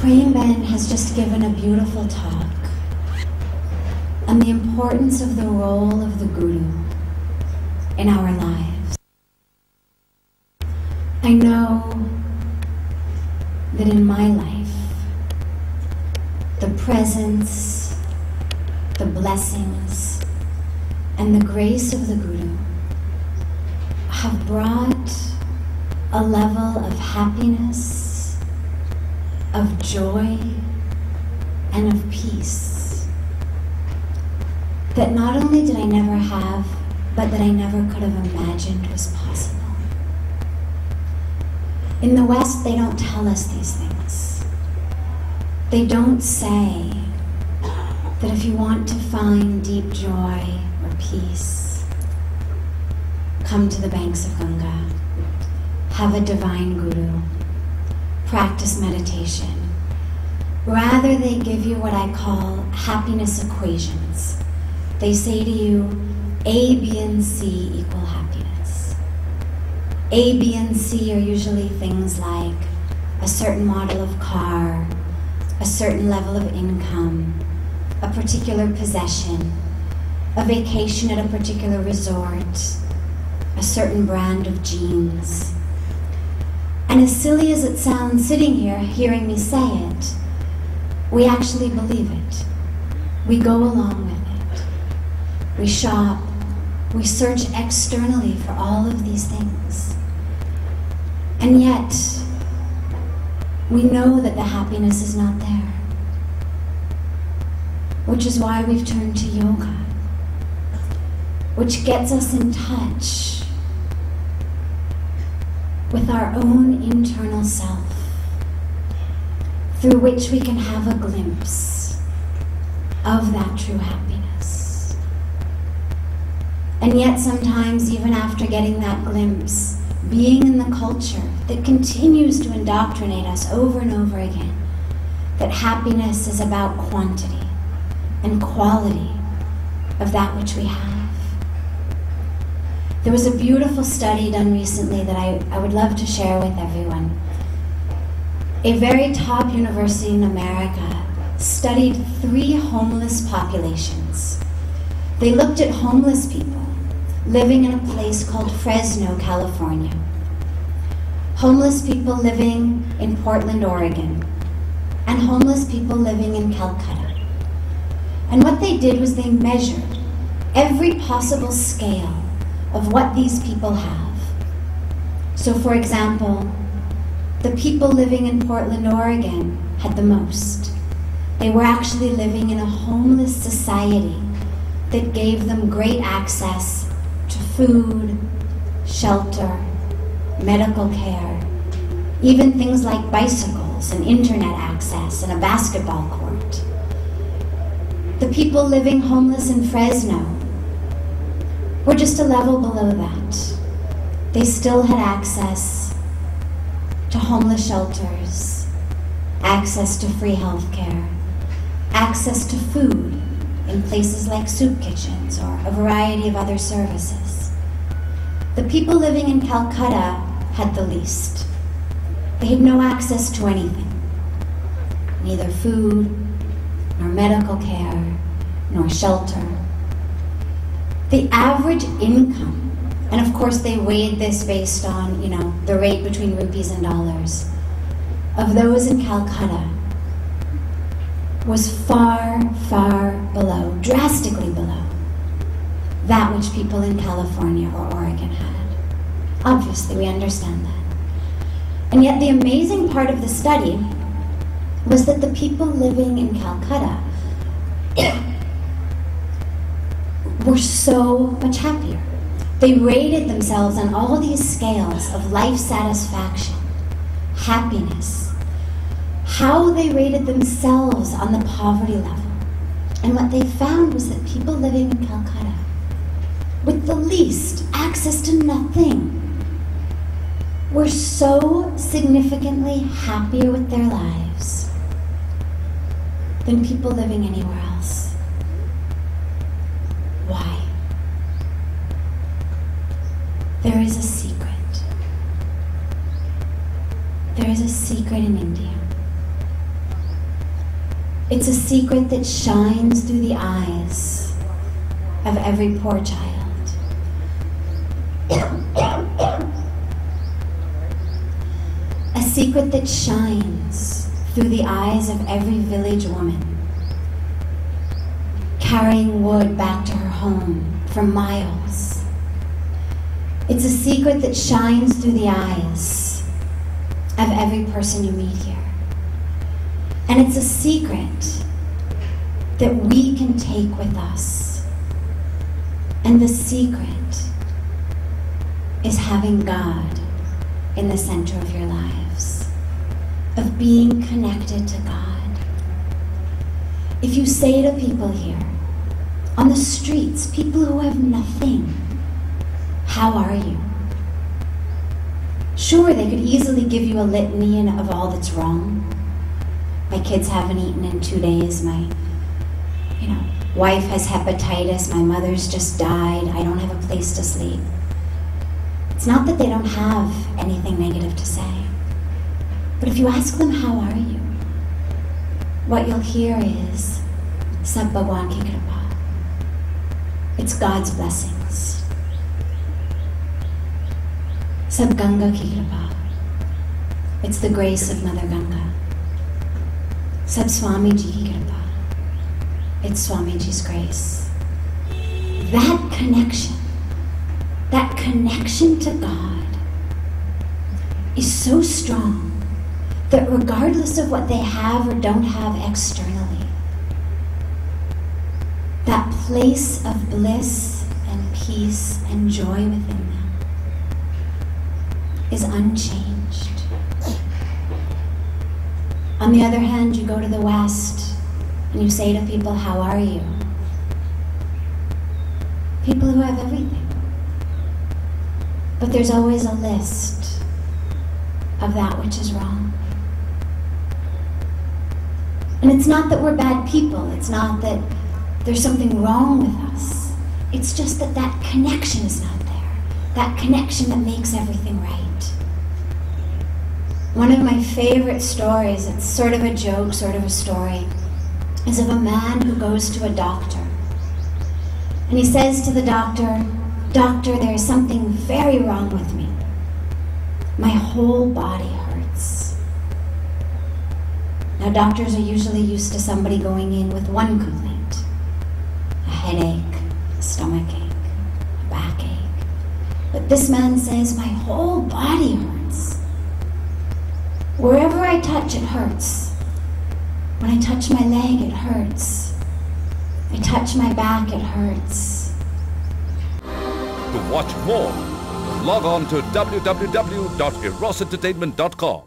Praying Ben has just given a beautiful talk on the importance of the role of the Guru in our lives. I know that in my life, the presence, the blessings, and the grace of the Guru have brought a level of happiness, of joy, and of peace that not only did I never have, but that I never could have imagined was possible. In the West, they don't tell us these things. They don't say that if you want to find deep joy or peace, come to the banks of Ganga, have a divine guru, practice meditation. Rather, they give you what I call happiness equations. They say to you, A, B, and C equal happiness. A, B, and C are usually things like a certain model of car, a certain level of income, a particular possession, a vacation at a particular resort, a certain brand of jeans. And as silly as it sounds sitting here, hearing me say it, we actually believe it. We go along with it. We shop. We search externally for all of these things. And yet, we know that the happiness is not there. Which is why we've turned to yoga, which gets us in touch with our own internal self, through which we can have a glimpse of that true happiness. And yet sometimes, even after getting that glimpse, being in the culture that continues to indoctrinate us over and over again, that happiness is about quantity and quality of that which we have. There was a beautiful study done recently that I would love to share with everyone. A very top university in America studied 3 homeless populations. They looked at homeless people living in a place called Fresno, California. Homeless people living in Portland, Oregon, and homeless people living in Calcutta. And what they did was they measured every possible scale of what these people have. So for example, the people living in Portland, Oregon had the most. They were actually living in a homeless society that gave them great access to food, shelter, medical care, even things like bicycles and internet access and a basketball court. The people living homeless in Fresno were just a level below that. They still had access to homeless shelters, access to free health care, access to food in places like soup kitchens or a variety of other services. The people living in Calcutta had the least. They had no access to anything, neither food, nor medical care, nor shelter. The average income, and of course they weighed this based on, the rate between rupees and dollars, of those in Calcutta was far, far below, drastically below, that which people in California or Oregon had. Obviously, we understand that. And yet the amazing part of the study was that the people living in Calcutta were so much happier. They rated themselves on all these scales of life satisfaction, happiness, how they rated themselves on the poverty level. And what they found was that people living in Calcutta, with the least access to nothing, were so significantly happier with their lives than people living anywhere else. Why? There is a secret. There is a secret in India. It's a secret that shines through the eyes of every poor child. A secret that shines through the eyes of every village woman, carrying wood back to her home from miles. It's a secret that shines through the eyes of every person you meet here. And it's a secret that we can take with us. And the secret is having God in the center of your lives, of being connected to God. If you say to people here, on the streets, people who have nothing, how are you? Sure, they could easily give you a litany of all that's wrong. My kids haven't eaten in 2 days. My wife has hepatitis. My mother's just died. I don't have a place to sleep. It's not that they don't have anything negative to say. But if you ask them, how are you? What you'll hear is, Sab Bhagwan ki kripa. It's God's blessings. Sab Ganga ki kripa. It's the grace of Mother Ganga. Sab Swami Ji ki kripa. It's Swamiji's grace. That connection to God is so strong that regardless of what they have or don't have externally, that place of bliss and peace and joy within them is unchanged. On the other hand, you go to the West and you say to people, how are you? People who have everything. But there's always a list of that which is wrong. And it's not that we're bad people. It's not that there's something wrong with us. It's just that that connection is not there. That connection that makes everything right. One of my favorite stories, it's sort of a joke, sort of a story, is of a man who goes to a doctor. And he says to the doctor, "Doctor, there is something very wrong with me. My whole body hurts." Now, doctors are usually used to somebody going in with one complaint: a headache, a stomachache, a backache. But this man says, "My whole body hurts. Wherever I touch, it hurts. When I touch my leg, it hurts. I touch my back, it hurts." To watch more, log on to www.erosentertainment.com.